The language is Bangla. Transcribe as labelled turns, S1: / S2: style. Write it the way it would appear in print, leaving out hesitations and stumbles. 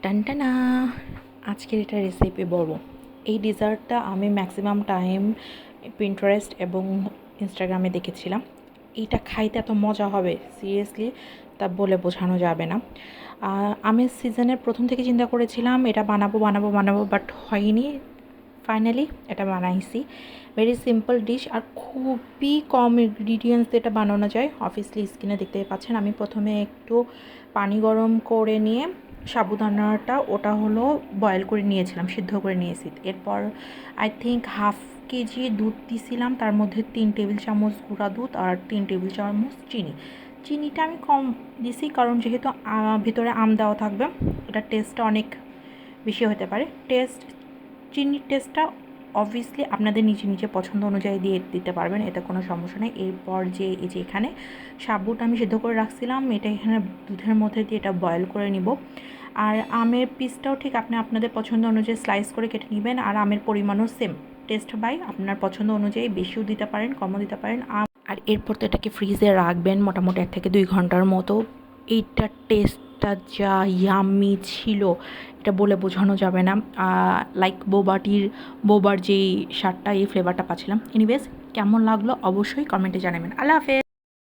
S1: টানটানা আজকের এটা রেসিপি বলবো। এই ডেজার্টটা আমি ম্যাক্সিমাম টাইম পিন্টারেস্ট এবং ইনস্টাগ্রামে দেখেছিলাম। এইটা খাইতে এত মজা হবে সিরিয়াসলি তা বলে বোঝানো যাবে না। আমি সিজনের প্রথম থেকে চিন্তা করেছিলাম এটা বানাবো বানাবো বানাবো, বাট হয়নি। ফাইনালি এটা বানাইছি। ভেরি সিম্পল ডিশ আর খুবই কম ইনগ্রিডিয়েন্টস দিয়ে এটা বানানো যায়। অবভিয়াসলি স্ক্রিনে দেখতেই পাচ্ছেন, আমি প্রথমে একটু পানি গরম করে নিয়ে সাবুদানাটা ওটা হলো বয়েল করে নিয়েছিলাম, সিদ্ধ করে নিয়েছি। এরপর আই থিঙ্ক হাফ কেজি দুধ দিয়েছিলাম, তার মধ্যে 3 টেবিল চামচ গুঁড়া দুধ আর 3 টেবিল চামচ চিনি। চিনিটা আমি কম দিছি কারণ যেহেতু ভিতরে আম দেওয়া থাকবে, এটা টেস্টটা অনেক বেশি হতে পারে। চিনির টেস্টটা অবভিয়াসলি আপনাদের নিজে পছন্দ অনুযায়ী দিয়ে দিতে পারবেন, এতে কোনো সমস্যা নেই। এরপর এই যে এখানে সাবুটা আমি সিদ্ধ করে রাখছিলাম, এটা এখানে দুধের মধ্যে দিয়ে এটা বয়েল করে নিব। আর আমের পিসটাও ঠিক আপনি আপনাদের পছন্দ অনুযায়ী স্লাইস করে কেটে নেবেন। আর আমের পরিমাণও সেম, টেস্ট বাই আপনার পছন্দ অনুযায়ী বেশিও দিতে পারেন, কমও দিতে পারেন। আর এরপর তো এটাকে ফ্রিজে রাখবেন মোটামুটি 1 থেকে 2 ঘন্টার মতো। এইটার টেস্টটা যা ইয়াম্মি ছিল এটা বলে বোঝানো যাবে না। লাইক বোবার যেই স্বাদটা, এই ফ্লেভারটা পাচ্ছিলাম। এনিওয়েজ, কেমন লাগলো অবশ্যই কমেন্টে জানাবেন। আল্লাহ হাফেজ।